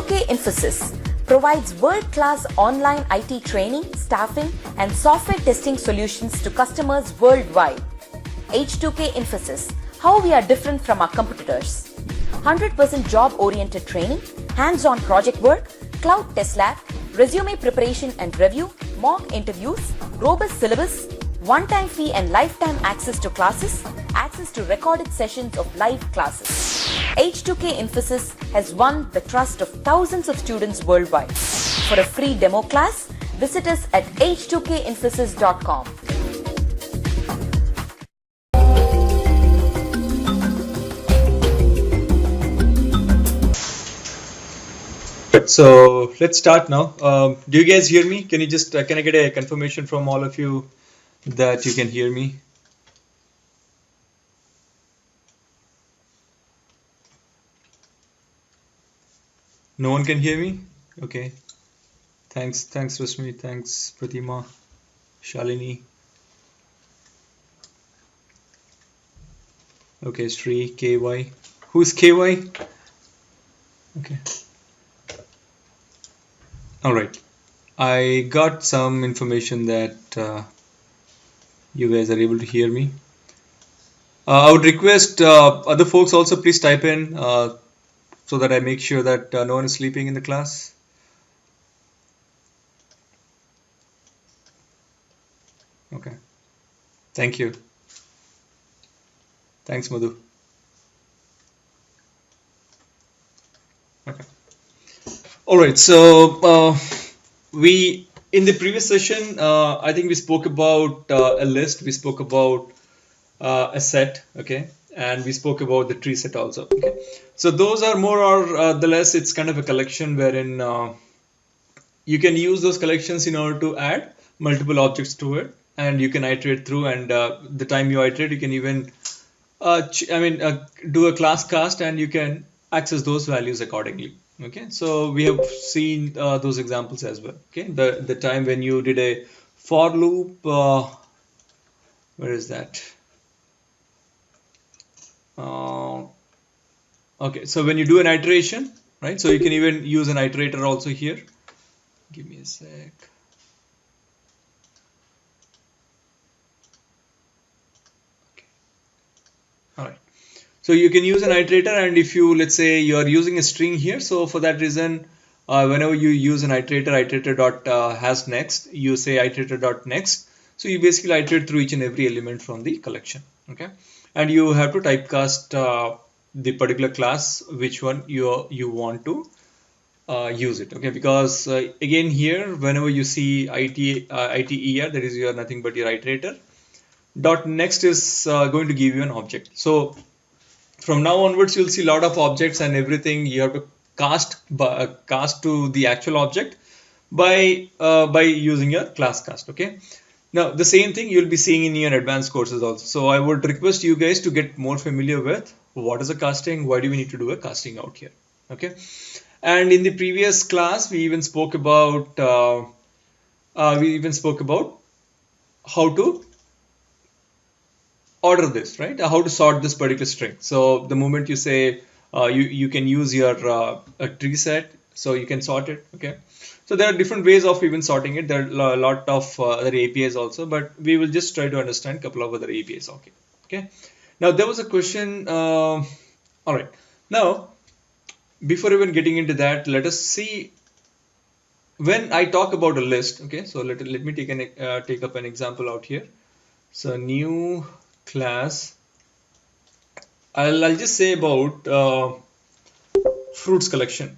H2K Infosys provides world-class online IT training, staffing, and software testing solutions to customers worldwide. H2K Infosys, how we are different from our competitors. 100% job-oriented training, hands-on project work, cloud test lab, resume preparation and review, mock interviews, robust syllabus, one-time fee and lifetime access to classes, access to recorded sessions of live classes. H2K Infosys has won the trust of thousands of students worldwide. For a free demo class, visit us at h2kinfosys.com. So let's start now. Do you guys hear me? Can you just can I get a confirmation from all of you that you can hear me? No one can hear me? Okay. Thanks, Rashmi. Thanks, Pratima, Shalini. Okay, Sri, KY. Who's KY? Okay. All right. I got some information that you guys are able to hear me. I would request other folks also please type in so that I make sure that no one is sleeping in the class. Okay. Thank you. Thanks, Madhu. Okay. All right. So we in the previous session, I think we spoke about a list. We spoke about a set. Okay. And we spoke about the tree set also. Okay. So those are more or the less, it's kind of a collection wherein you can use those collections in order to add multiple objects to it, and you can iterate through. And the time you iterate, you can even do a class cast, and you can access those values accordingly. Okay. So we have seen those examples as well. Okay. The time when you did a for loop, where is that? Okay, so when you do an iteration, right? So you can even use an iterator also here. Give me a sec. Okay. All right. So you can use an iterator, and if you, let's say you are using a string here, so for that reason, whenever you use an iterator dot has next, you say iterator dot next. So you basically iterate through each and every element from the collection. Okay. And you have to typecast the particular class, which one you want to use it. Okay, because again here, whenever you see iter, that is your nothing but your iterator. Dot next is going to give you an object. So from now onwards, you'll see a lot of objects and everything. You have to cast to the actual object by using your class cast. Okay. Now, the same thing you'll be seeing in your advanced courses also. So I would request you guys to get more familiar with what is a casting, why do we need to do a casting out here. Okay. And in the previous class, we even spoke about how to order this, right? How to sort this particular string. So the moment you say you can use your a tree set, so you can sort it. Okay. So there are different ways of even sorting it. There are a lot of other APIs also, but we will just try to understand a couple of other APIs. Okay. Okay. Now there was a question. All right. Now, before even getting into that, let us see when I talk about a list. Okay. So let me take up an example out here. So new class. I'll just say about fruits collection.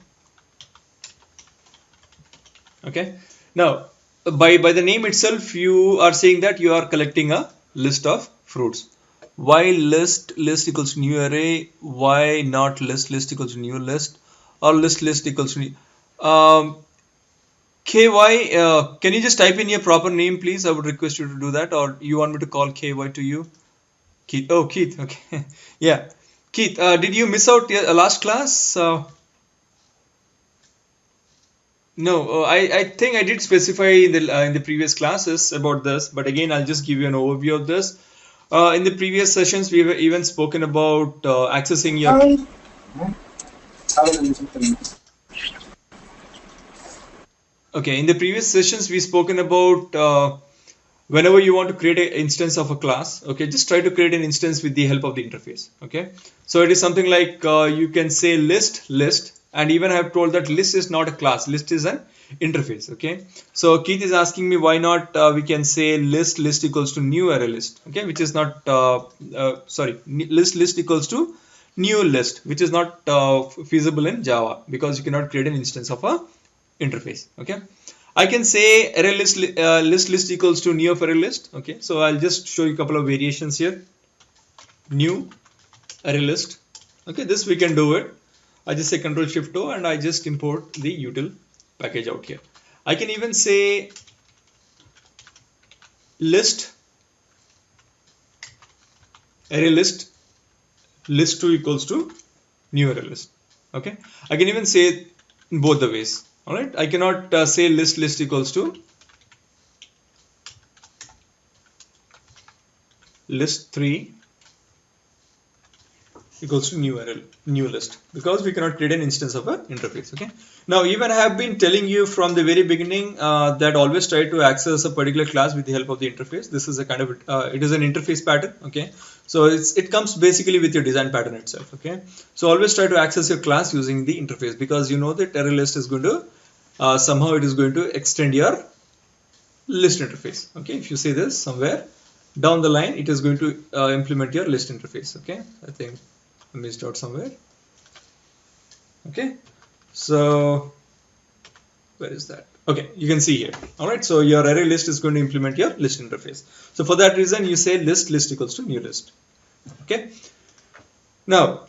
Okay. Now, by the name itself, you are saying that you are collecting a list of fruits. Why list equals to new array? Why not list equals to new list? Or list equals to new? KY, can you just type in your proper name, please? I would request you to do that. Or you want me to call KY to you? Keith. Oh, Keith. Okay. Yeah. Keith, did you miss out your last class? No, I think I did specify in the previous classes about this, but again, I'll just give you an overview of this. In the previous sessions, we have even spoken about accessing your. Okay, in the previous sessions we spoken about whenever you want to create an instance of a class, okay, just try to create an instance with the help of the interface. Okay, so it is something like you can say list, and even I have told that list is not a class, list is an interface. Okay, so Keith is asking me why not we can say list equals to new array list. Okay, which is not sorry, list equals to new list, which is not feasible in Java because you cannot create an instance of a interface. Okay, I can say array list equals to new of array list. Okay, so I'll just show you a couple of variations here. New array list. Okay, this we can do it. I just say Control Shift O and I just import the util package out here. I can even say list array list2 equals to new array list. Okay, I can even say it in both the ways. All right, I cannot say list equals to list3 equals to new list because we cannot create an instance of an interface. Okay, now even I have been telling you from the very beginning that always try to access a particular class with the help of the interface. This is a kind of it is an interface pattern. Okay, so it comes basically with your design pattern itself. Okay, so always try to access your class using the interface because you know that array list is going to somehow it is going to extend your list interface. Okay, if you see this somewhere down the line, it is going to implement your list interface. Okay, I think I missed out somewhere. Okay, so where is that? Okay, you can see here. All right, so your array list is going to implement your list interface. So for that reason, you say list equals to new list. Okay, now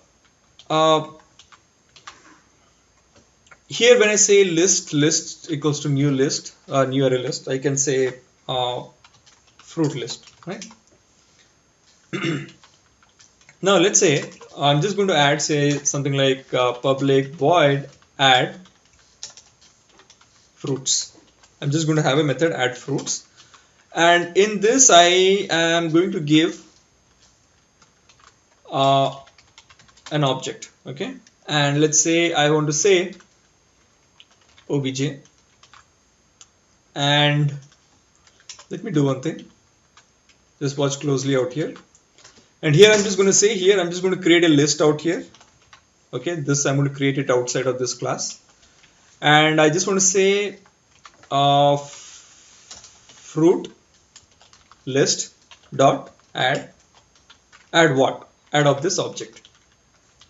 here when I say list equals to new list, new array list, I can say fruit list, right? Now let's say I'm just going to add say something like public void add fruits. I'm just going to have a method add fruits, and in this I am going to give an object. Okay, and let's say I want to say obj, and let me do one thing, just watch closely out here. And here I'm just going to say here I'm just going to create a list out here. Okay, this I'm going to create it outside of this class, and I just want to say fruit list dot add what, add of this object.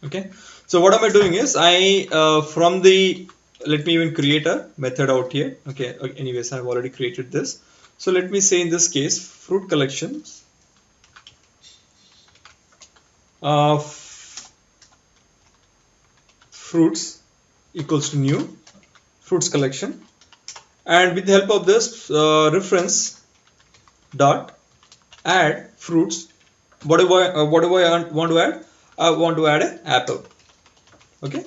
Okay, so what am I doing is I from the, let me even create a method out here. Okay, anyways I've already created this, so let me say in this case fruit collections of fruits equals to new fruits collection, and with the help of this reference dot add fruits, whatever I want to add, I want to add an apple. Okay,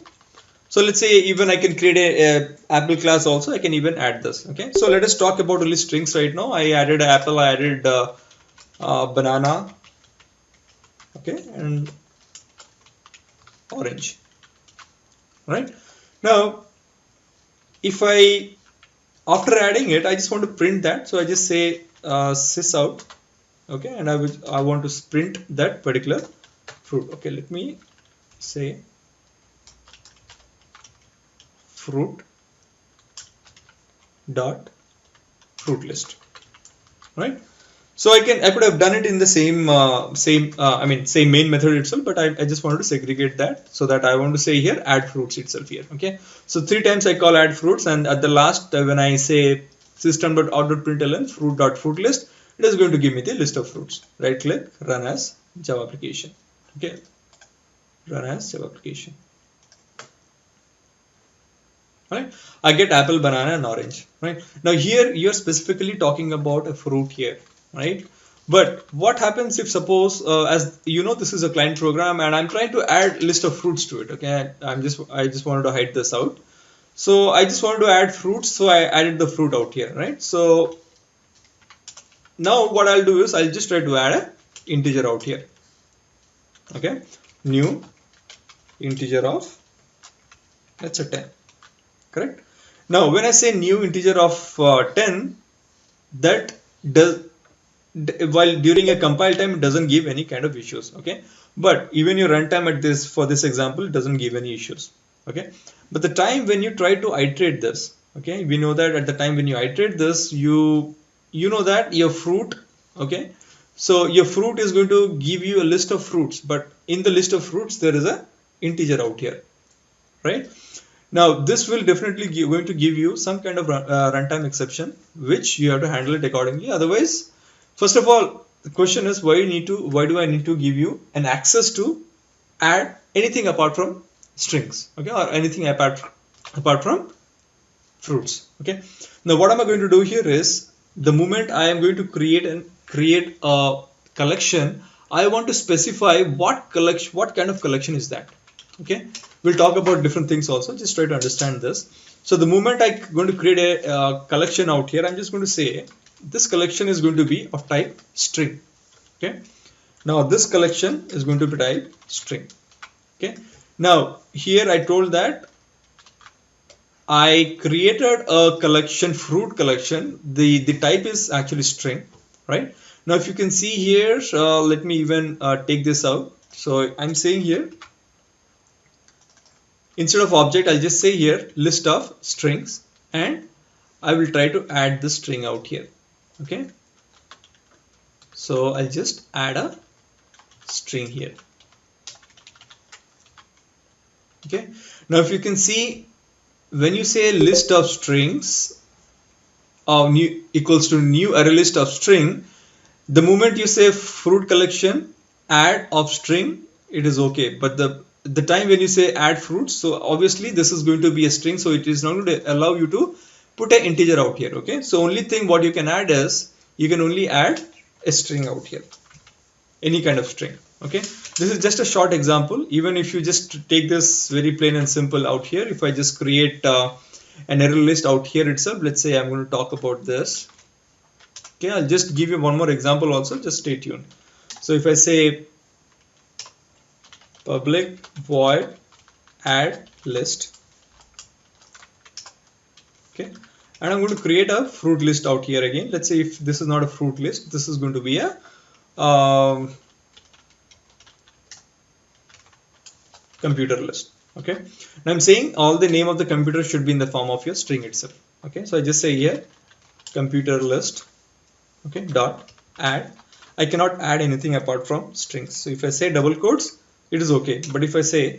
so let's say even I can create a apple class also, I can even add this. Okay, so let us talk about only strings right now. I added apple, I added banana, okay, and orange. Right, now if I, after adding it, I just want to print that, so I just say sys out. Okay, and I want to print that particular fruit. Okay, let me say fruit dot fruit list. Right, so I could have done it in the same same main method itself, but I just wanted to segregate that, so that I want to say here add fruits itself here. Okay, so 3 times I call add fruits, and at the last when I say system.out.println fruit.fruit list, it is going to give me the list of fruits. Right click, run as Java application. Okay, run as Java application. Right, I get apple, banana, and orange. Right, now here you're specifically talking about a fruit here. Right, but what happens if suppose as you know this is a client program and I'm trying to add list of fruits to it. Okay, I just wanted to hide this out, so I just wanted to add fruits, so I added the fruit out here. Right, so now what I'll do is I'll just try to add a integer out here. Okay, new integer of, let's say 10. Correct, Now when I say new integer of 10, that does while during a compile time it doesn't give any kind of issues, okay, but even your runtime at this for this example doesn't give any issues, okay. But the time when you try to iterate this, okay, we know that at the time when you iterate this, you know that your fruit, okay, so your fruit is going to give you a list of fruits, but in the list of fruits there is a integer out here, right? Now this will definitely going to give you some kind of runtime exception, which you have to handle it accordingly. Otherwise, first of all, the question is why do I need to give you an access to add anything apart from strings, okay, or anything apart from fruits, okay. Now what am I going to do here is, the moment I am going to create a collection, I want to specify what kind of collection is that, okay. We'll talk about different things also, just try to understand this. So the moment I'm going to create a collection out here, I'm just going to say this collection is going to be of type string, okay. Now this collection is going to be type string, okay. Now here I told that I created a collection, fruit collection. The type is actually string, right? Now if you can see here, let me even take this out. So I'm saying here, instead of object, I'll just say here list of strings, and I will try to add the string out here, okay. So I'll just add a string here, okay. Now if you can see, when you say list of strings new equals to new array list of string, the moment you say fruit collection add of string, it is okay. But the time when you say add fruits, so obviously this is going to be a string, so it is not going to allow you to put an integer out here, okay. So only thing what you can add is, you can only add a string out here, any kind of string, okay. This is just a short example. Even if you just take this very plain and simple out here, if I just create an array list out here itself, let's say I'm going to talk about this, okay. I'll just give you one more example also, just stay tuned. So if I say public void add list, okay, and I'm going to create a fruit list out here again. Let's say if this is not a fruit list, this is going to be a computer list, okay. Now I'm saying all the name of the computer should be in the form of your string itself, okay. So I just say here computer list, okay, dot add. I cannot add anything apart from strings. So if I say double quotes, it is okay. But if I say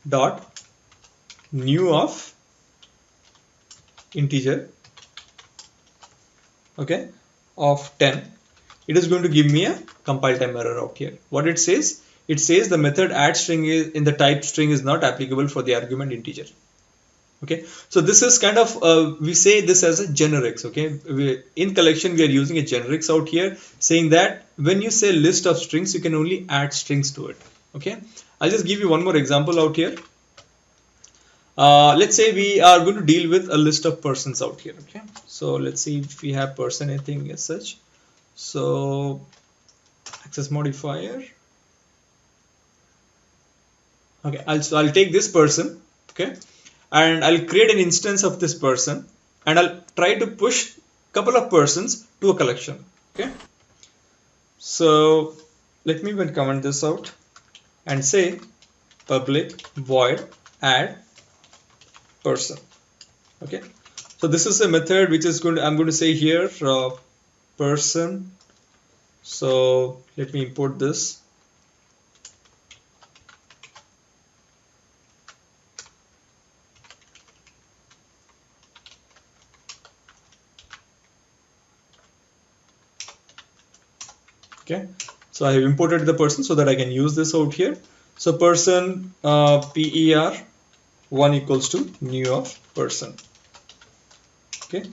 dot new of integer, okay, of 10, it is going to give me a compile time error out here. What it says? It says the method add string is in the type string is not applicable for the argument integer. Okay, so this is kind of we say this as a generics, okay. In collection we are using a generics out here, saying that when you say list of strings, you can only add strings to it, okay. I'll just give you one more example out here. Let's say we are going to deal with a list of persons out here, okay. So let's see if we have person anything as such. So access modifier, okay. I'll take this person, okay, and I'll create an instance of this person, and I'll try to push a couple of persons to a collection, okay. So let me even comment this out and say public void add person, okay. So this is a method which is going to, I'm going to say here person. So let me import this. Okay, so I have imported the person so that I can use this out here. So person per 1 equals to new of person, okay.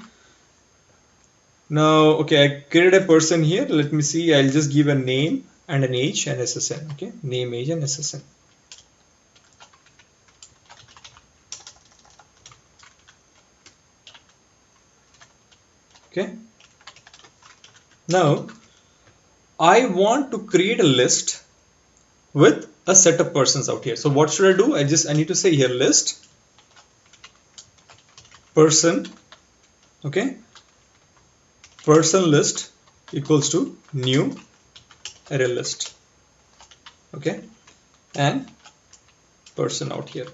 Now, okay, I created a person here. Let me see, I'll just give a name and an age and SSN, okay, name, age and SSN. Okay, now I want to create a list with a set of persons out here. So what should I do? I need to say here list person, okay, person list equals to new array list, okay, and person out here.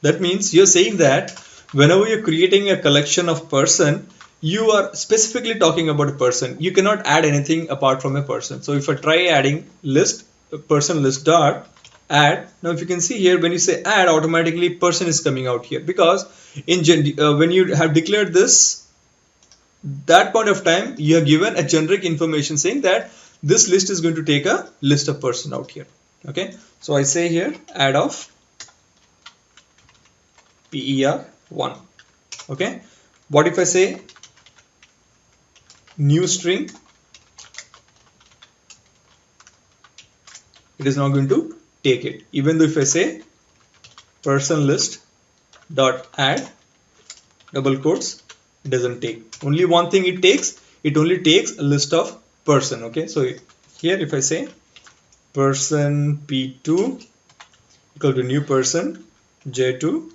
That means you're saying that whenever you're creating a collection of person, you are specifically talking about a person. You cannot add anything apart from a person. So if I try adding list, person list dot add, now if you can see here, when you say add, automatically person is coming out here, because when you have declared this, that point of time you have given a generic information saying that this list is going to take a list of person out here. Okay, so I say here add of per1. Okay, what if I say new string? It is not going to take it, even though if I say person list dot add double quotes, it doesn't take. Only one thing it takes, it only takes a list of person. Okay, so here if I say person p2 equal to new person j2,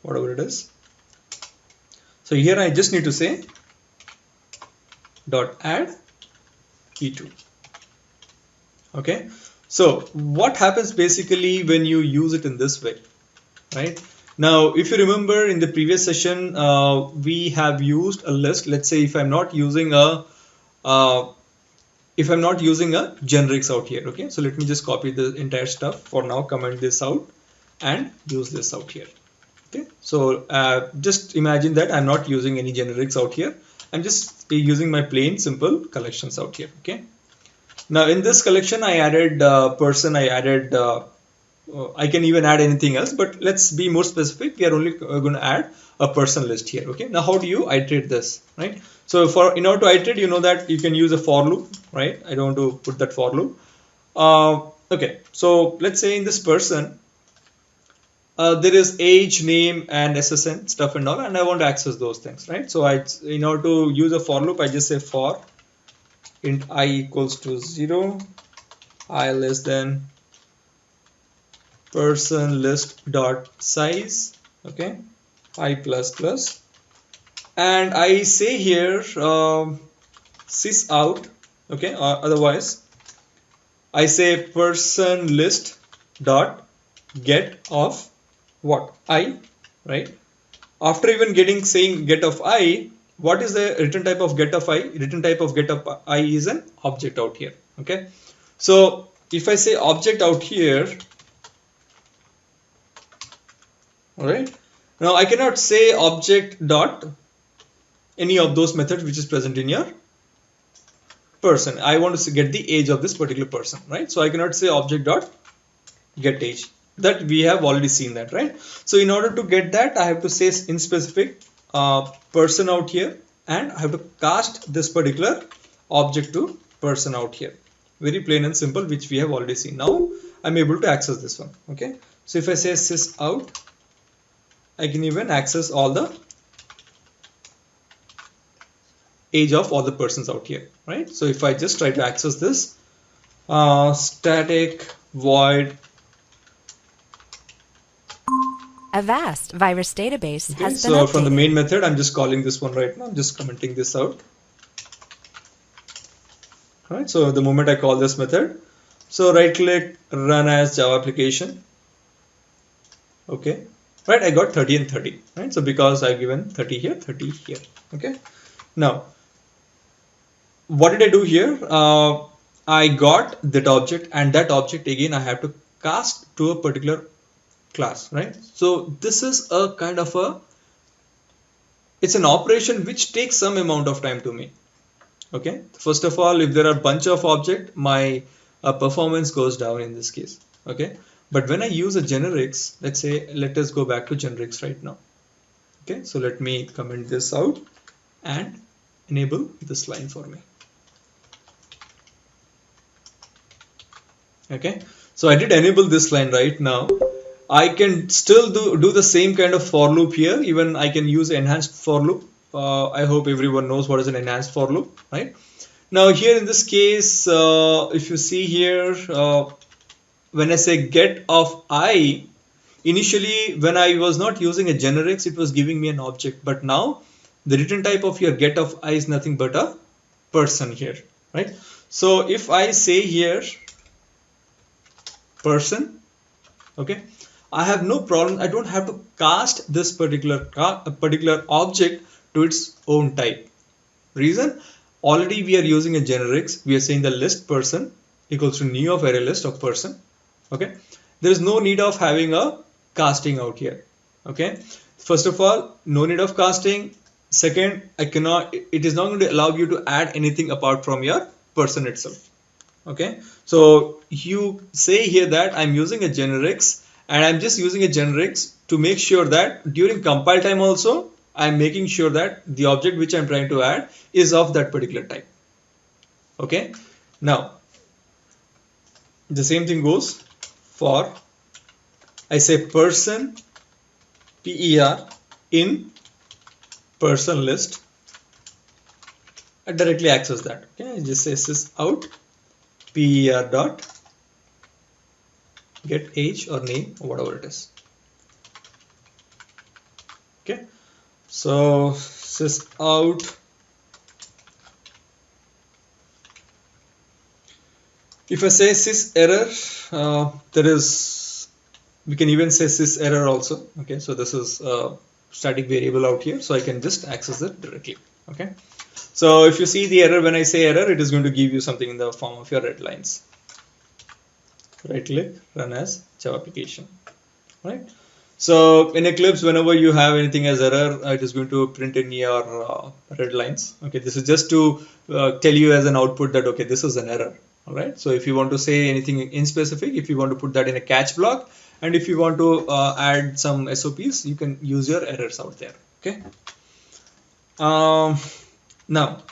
whatever it is, so here I just need to say dot add p2. Okay, so what happens basically when you use it in this way, right? Now if you remember in the previous session, we have used a list. Let's say if I'm not using a generics out here. Okay, so let me just copy the entire stuff for now, comment this out and use this out here. Okay, so just imagine that I'm not using any generics out here. I'm just using my plain simple collections out here. Okay, now in this collection I added person, I added I can even add anything else, but let's be more specific. We are only going to add a person list here. Okay, now how do you iterate this, right? So in order to iterate, you know that you can use a for loop, right? I don't want to put that for loop. Okay, so let's say in this person there is age, name and SSN stuff and all, and I want to access those things, right? So in order to use a for loop, I just say for int I equals to 0, I less than person list dot size, okay, I plus plus, and I say here sys out, okay, or otherwise I say person list dot get of what, I, right? After even saying get of I, what is the return type of get of I? Return type of get of I is an object out here. Okay, so if I say object out here, all right, now I cannot say object dot any of those methods which is present in your person. I want to get the age of this particular person, right? So I cannot say object dot get age. That we have already seen that, right? So in order to get that, I have to say in specific person out here, and I have to cast this particular object to person out here. Very plain and simple, which we have already seen. Now I'm able to access this one. Okay, so if I say sys out, I can even access all the age of all the persons out here, right? So if I just try to access this, static void. A vast virus database Okay, has been so updated. from the main method, I'm just calling this one right now. I'm just commenting this out. All right, so the moment I call this method, so right click, run as Java application. Okay, right, I got 30 and 30, right? So because I've given 30 here, 30 here. Okay, now what did I do here? I got that object, and that object again I have to cast to a particular class, right? So this is a kind of it's an operation which takes some amount of time to me. Okay, first of all, if there are a bunch of objects, my performance goes down in this case. Okay, but when I use a generics, let's say, let us go back to generics right now. Okay, so let me comment this out and enable this line for me. Okay, so I did enable this line right now. I can still do the same kind of for loop here. Even I can use enhanced for loop. I hope everyone knows what is an enhanced for loop, right? Now here in this case, if you see here, when I say get of I, initially when I was not using a generics, it was giving me an object, but now the return type of your get of I is nothing but a person here, right? So if I say here person, okay, I have no problem. I don't have to cast this particular object to its own type. Reason, already we are using a generics. We are saying the list person equals to new of array list of person. Okay, there is no need of having a casting out here. Okay, first of all, no need of casting. Second, I cannot. It is not going to allow you to add anything apart from your person itself. Okay, so you say here that I'm using a generics, and I'm just using a generics to make sure that during compile time also I'm making sure that the object which I'm trying to add is of that particular type. Okay, now the same thing goes for, I say person per in person list. I directly access that. Okay, I just say sys out per dot get age or name or whatever it is. Okay, so sys out if I say sys error, there is, we can even say sys error also. Okay, so this is a static variable out here, so I can just access it directly. Okay, so if you see the error, when I say error, it is going to give you something in the form of your red lines. Right click, run as Java application. Right. So in Eclipse, whenever you have anything as error, it is going to print in your red lines. Okay, this is just to tell you as an output that okay, this is an error. All right. So if you want to say anything in specific, if you want to put that in a catch block, and if you want to add some SOPs, you can use your errors out there. Okay. Now,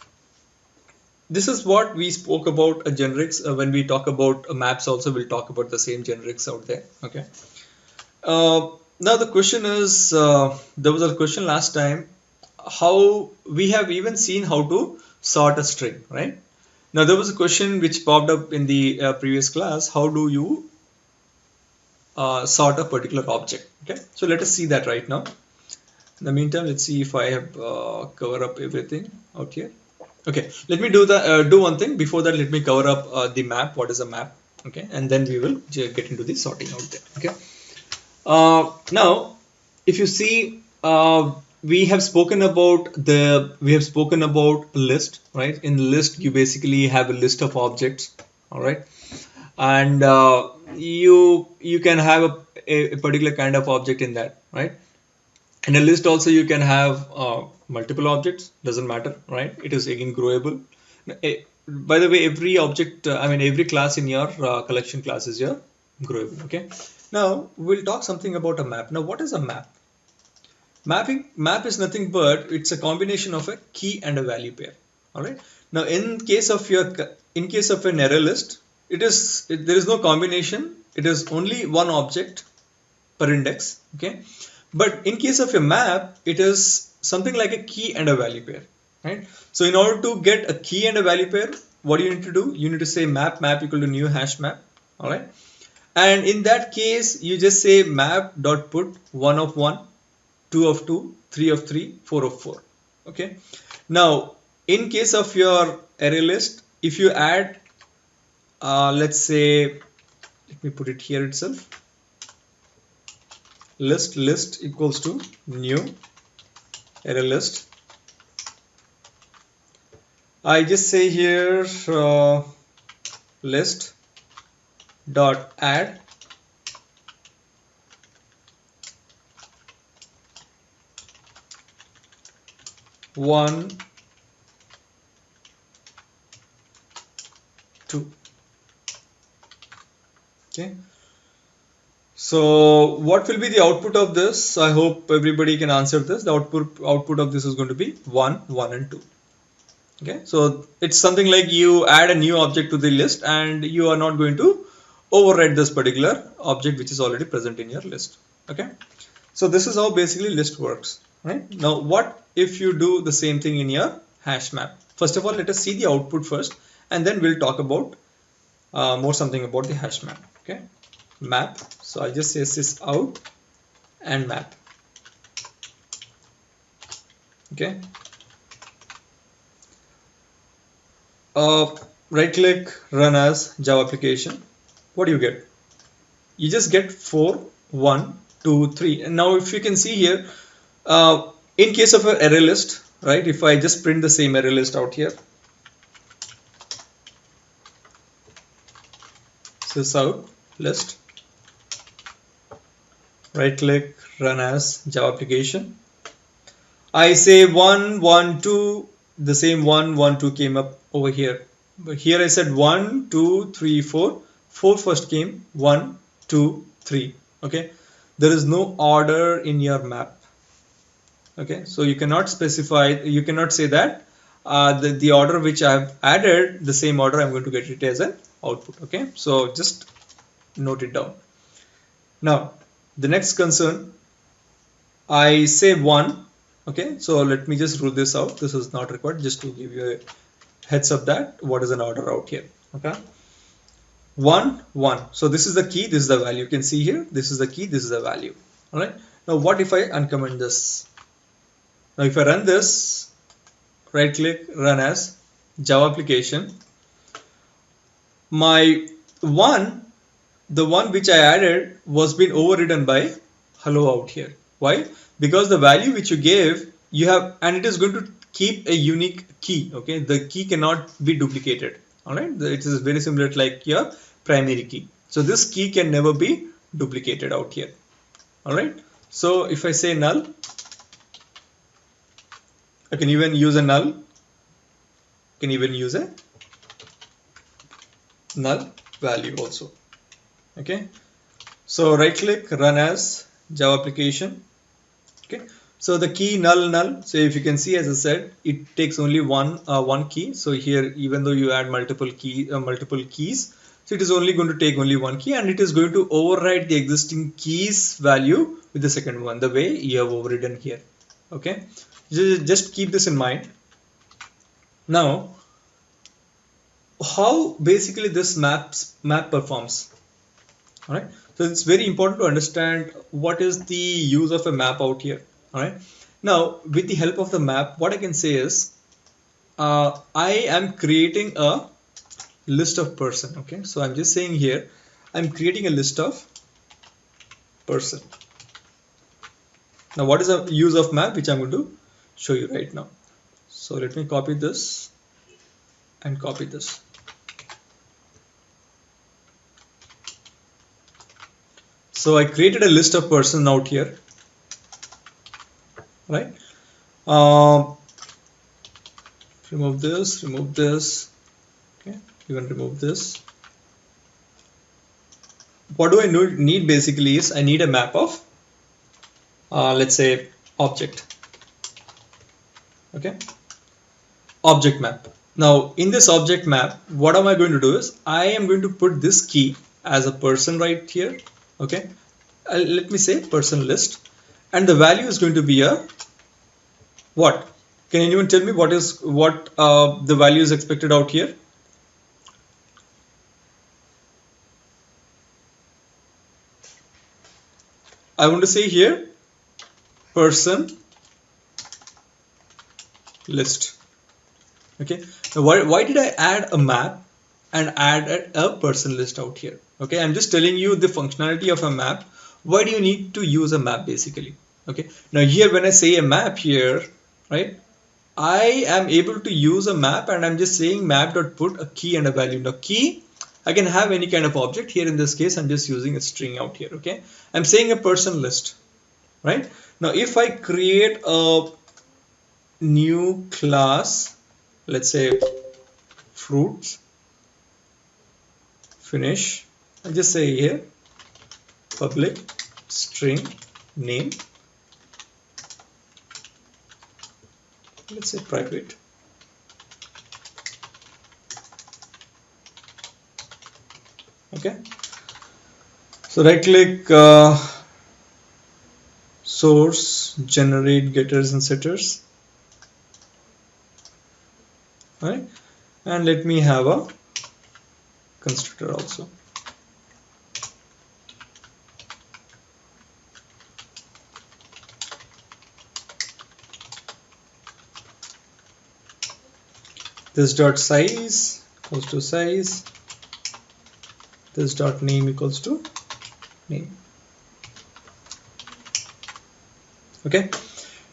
this is what we spoke about generics. When we talk about maps, also we'll talk about the same generics out there. Okay. Now the question is, there was a question last time, how we have even seen how to sort a string, right? Now there was a question which popped up in the previous class. How do you sort a particular object? Okay, so let us see that right now. In the meantime, let's see if I have cover up everything out here. Okay, let me do one thing. Before that, let me cover up the map. What is a map? Okay, and then we will get into the sorting out there. Okay. Now, if you see, we have spoken about list, right? In list, you basically have a list of objects, all right, and you can have a particular kind of object in that, right? In a list also you can have multiple objects, doesn't matter, right? It is again growable. By the way, every object, every class in your collection class is your growable. Okay. Now we'll talk something about a map. Now what is a map? Map is nothing but it's a combination of a key and a value pair. All right. Now in case of an array list, there is no combination. It is only one object per index. Okay. But in case of a map, it is something like a key and a value pair, right? So in order to get a key and a value pair, what do you need to do? You need to say map equal to new hash map, all right? And in that case, you just say map dot put 1 of 1, 2 of 2, 3 of 3, 4 of 4, okay? Now, in case of your array list, if you add, let's say, let me put it here itself. List equals to new array list. I just say here list dot add one, 2. Okay. So what will be the output of this? I hope everybody can answer this. The output of this is going to be 1, 1 and 2. Okay, so it's something like you add a new object to the list and you are not going to override this particular object which is already present in your list. Okay, so this is how basically list works, right? Now what if you do the same thing in your hash map? First of all, let us see the output first and then we'll talk about more something about the hash map. Okay, map. So I just say sys out and map. Okay. Right click, run as Java application. What do you get? You just get 4, 1, 2, 3. And now if you can see here, in case of an array list, right, if I just print the same array list out here, sys out list, right click, run as Java application. I say 1, 1, 2, the same 1, 1, 2 came up over here. But here I said 1, 2, 3, 4. 4 first came, 1, 2, 3. Okay. There is no order in your map. Okay. So you cannot specify, you cannot say that the order which I have added, the same order I'm going to get it as an output. Okay. So just note it down. Now, the next concern, I say 1. Okay, so let me just rule this out. This is not required, just to give you a heads up that what is an order out here. Okay, 1, 1. So this is the key, this is the value. You can see here, this is the key, this is the value. All right. Now, what if I uncomment this? Now, if I run this, right click, run as Java application. My 1, the one which I added was been overridden by hello out here. Why? Because the value which you gave, you have, and it is going to keep a unique key. Okay, the key cannot be duplicated. All right, it is very similar to like your primary key. So this key can never be duplicated out here. All right. So if I say null, I can even use a null. Can even use a null value also. Okay. So right click, run as Java application. Okay, so the key null null. So if you can see, as I said, it takes only one key. So here, even though you add multiple keys, so it is only going to take only one key, and it is going to override the existing keys value with the second one, the way you have overridden here. Okay, just keep this in mind. Now, how basically this map performs. All right, so it's very important to understand what is the use of a map out here. All right, now with the help of the map, what I can say is I am creating a list of person. Okay, so I'm just saying here I'm creating a list of person. Now, what is the use of map, which I'm going to show you right now. So let me copy this and copy this. So I created a list of person out here, right? Remove this, okay, even remove this. What do I need basically is I need a map of, let's say, object, okay, object map. Now in this object map, what am I going to do is I am going to put this key as a person right here. Okay, let me say person list, and the value is going to be a what? Can anyone tell me what the value is expected out here? I want to say here person list. Okay, now why did I add a map and add a person list out here? Okay, I'm just telling you the functionality of a map. Why do you need to use a map basically? Okay, now here when I say a map here, right, I am able to use a map, and I'm just saying map.put a key and a value. Now key, I can have any kind of object. Here in this case, I'm just using a string out here. Okay, I'm saying a person list, right? Now if I create a new class, let's say fruits, finish, I just say here public string name, let's say private. Okay, so right click, source, generate getters and setters. All right, and let me have a constructor also. this dot size equals to size, this dot name equals to name. Okay,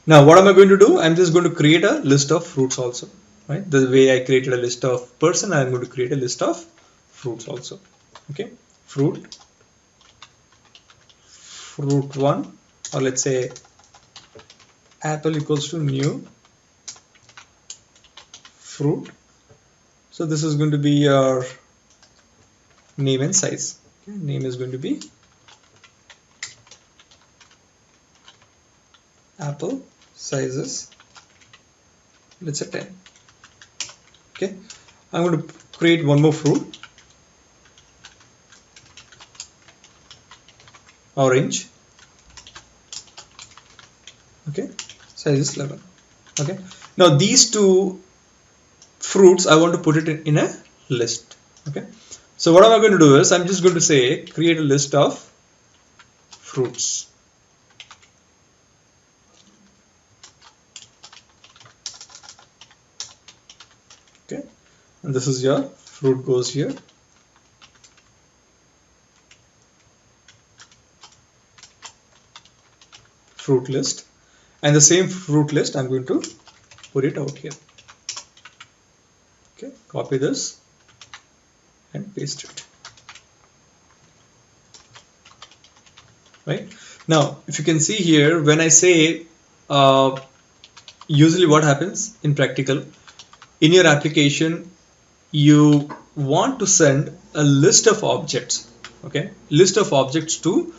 now what am I going to do? I'm just going to create a list of fruits also, right? The way I created a list of person, I'm going to create a list of fruits also. Okay, fruit 1, or let's say apple equals to new fruit. So this is going to be your name and size. Okay, name is going to be apple, sizes, let's say 10. Okay, I'm going to create one more fruit, orange. Okay, size is 11. Okay, now these two fruits I want to put it in a list. Okay, so what am I going to do is I'm just going to say create a list of fruits. Okay, and this is your fruit goes here. Fruit list, and the same fruit list I'm going to put it out here. Okay, copy this and paste it. Right now, if you can see here, when I say usually what happens in practical, in your application you want to send a list of objects, okay, list of objects to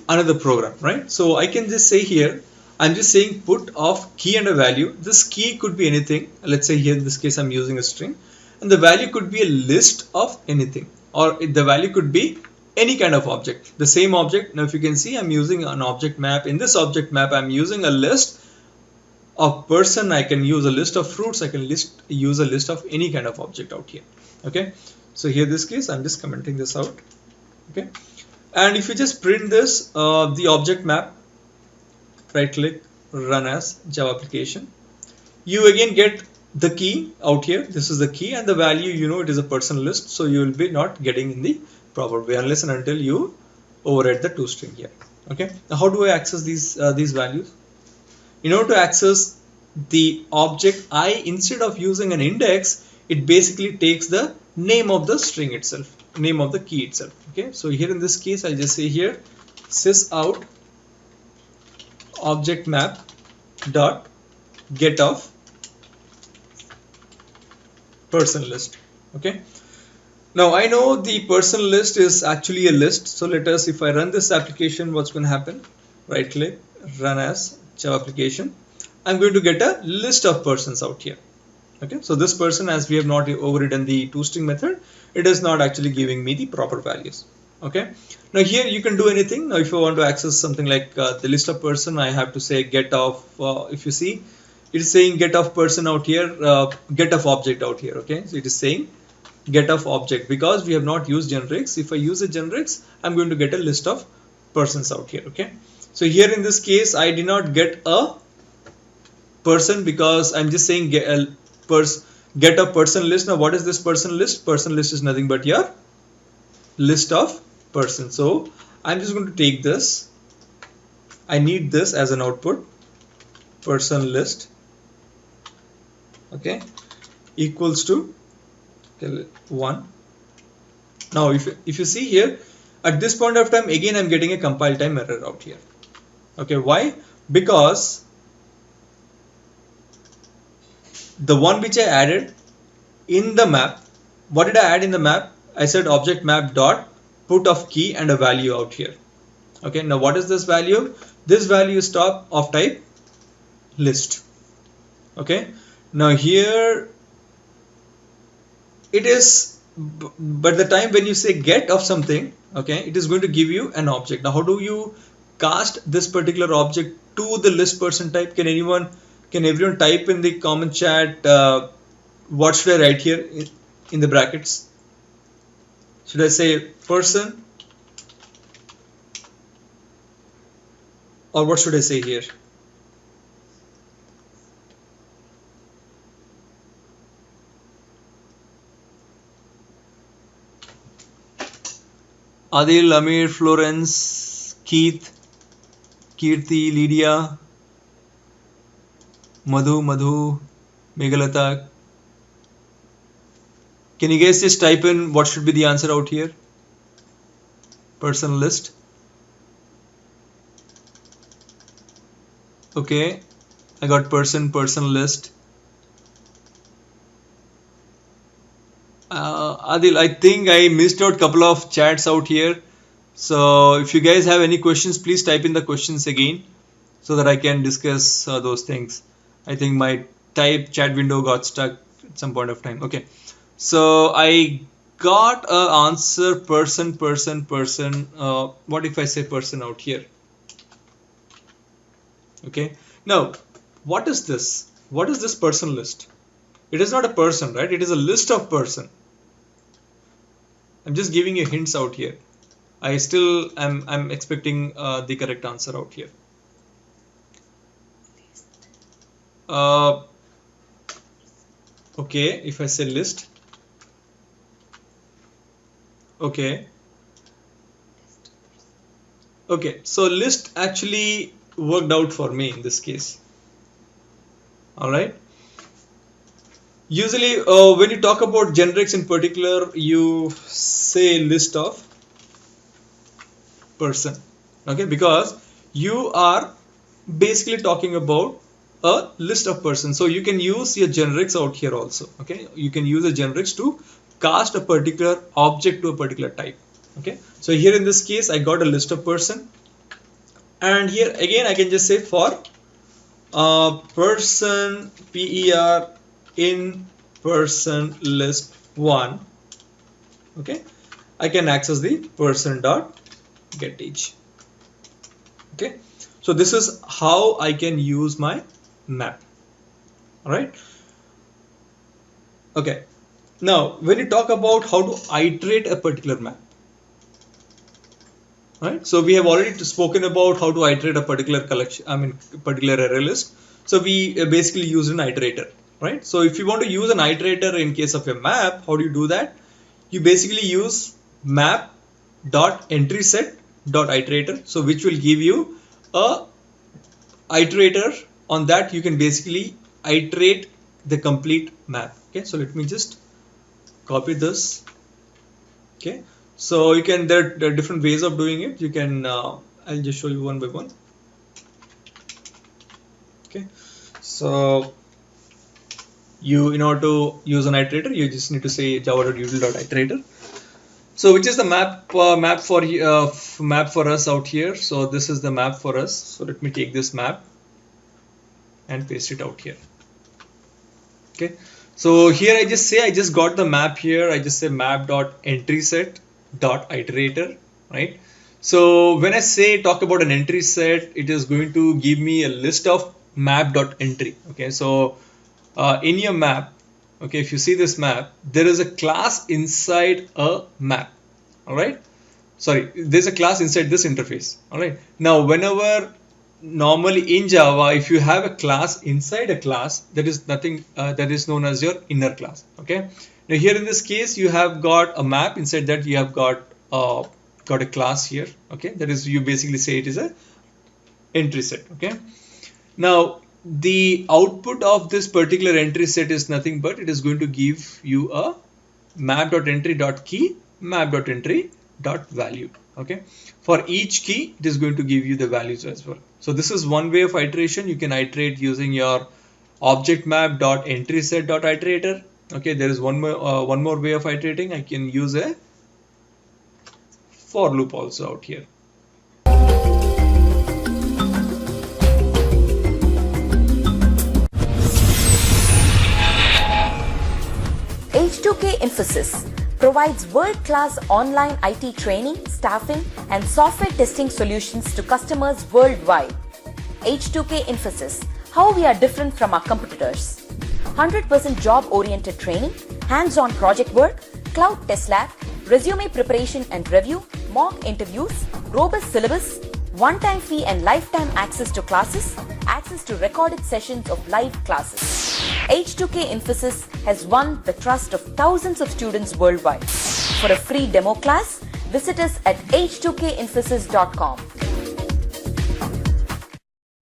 another program, right? So I can just say here, I'm just saying put of key and a value. This key could be anything. Let's say here in this case I'm using a string, and the value could be a list of anything, or the value could be any kind of object, the same object. Now if you can see, I'm using an object map. In this object map I'm using a list of person, I can use a list of fruits, I can use a list of any kind of object out here. Okay, so here this case I'm just commenting this out. Okay, and if you just print this, the object map, right click, run as Java application, you again get the key out here. This is the key, and the value, you know, it is a person list, so you will be not getting in the proper way unless and until you override the toString here. Okay, now how do I access these values? In order to access the object I, instead of using an index, it basically takes the name of the string itself, name of the key itself. Okay, so here in this case I'll just say here sysout object map dot get of person list. Okay, now I know the person list is actually a list, so let us, if I run this application, what's going to happen? Right click, run as Java application. I'm going to get a list of persons out here. Okay, so this person, as we have not overridden the toString method, it is not actually giving me the proper values. Okay, now here you can do anything. Now if you want to access something like the list of person, I have to say get of, if you see, it is saying get of person out here, get of object out here. Okay, so it is saying get of object because we have not used generics. If I use a generics, I'm going to get a list of persons out here. Okay, so here in this case I did not get a person because I'm just saying get a person list. Now what is this person list? Person list is nothing but your list of persons. So I'm just going to take this, I need this as an output, person list, okay, equals to 1. Now if you see here, at this point of time again I'm getting a compile time error out here. Okay, why? Because the one which I added in the map, what did I add in the map? I said object map dot put of key and a value out here. Okay, now what is this value? This value is of type list. Okay, now here it is, but the time when you say get of something, okay, it is going to give you an object. Now how do you cast this particular object to the list person type? Can everyone type in the comment chat, what should I write here in the brackets? Should I say person, or what should I say here? Adil, Amir, Florence, Keith, Kirti, Lydia, Madhu, Meghalata. Can you guys just type in what should be the answer out here? Person list. Okay, I got person list. Adil, I think I missed out a couple of chats out here. So if you guys have any questions, please type in the questions again so that I can discuss those things. I think my chat window got stuck at some point of time. Okay, so I got a answer person. What if I say person out here? Okay, now what is this? What is this person list? It is not a person, right? It is a list of person. I'm just giving you hints out here. I still I'm expecting the correct answer out here. Okay, if I say list. Okay. Okay, so list actually worked out for me in this case. All right. Usually, when you talk about generics in particular, you say list of person. Okay, because you are basically talking about a list of persons. So you can use your generics out here also. Okay, you can use the generics to cast a particular object to a particular type. Okay, so here in this case, I got a list of person, and here again I can just say for person per in person list 1. Okay, I can access the person dot get age. Okay, so this is how I can use my map. All right. Okay, now when you talk about how to iterate a particular map, right? So we have already spoken about how to iterate a particular collection, particular array list. So we basically use an iterator, right? So if you want to use an iterator in case of a map, how do you do that? You basically use map dot entry set dot iterator, so which will give you a iterator. On that you can basically iterate the complete map. Okay, so let me just copy this. Okay, so you can, there are different ways of doing it. You can I'll just show you one by one. Okay, so you, in order to use an iterator, you just need to say java.util.iterator. So which is the map map for us out here. So this is the map for us. So let me take this map and paste it out here. Okay, so here I just got the map here. I just say map.entryset.iterator, right? So when I talk about an entry set, it is going to give me a list of map.entry. Okay, so in your map, okay, if you see this map, there is a class inside a map. All right, sorry, there's a class inside this interface. All right, now whenever normally in Java, if you have a class inside a class, that is nothing that is known as your inner class. Okay, now here in this case, you have got a map. Inside that you have got a class here. Okay, that is, you basically say it is a entry set. Okay, now the output of this particular entry set is nothing but it is going to give you a map.entry.key, map.entry.value. Okay, for each key it is going to give you the values as well. So this is one way of iteration. You can iterate using your object map.entryset.iterator. Okay, there is one more way of iterating. I can use a for loop also out here. H2K Infosys provides world-class online IT training, staffing, and software testing solutions to customers worldwide. H2K Infosys, how we are different from our competitors. 100% job-oriented training, hands-on project work, cloud test lab, resume preparation and review, mock interviews, robust syllabus, one-time fee and lifetime access to classes, access to recorded sessions of live classes. H2K Infosys has won the trust of thousands of students worldwide. For a free demo class, Visit us at h2kinfosys.com.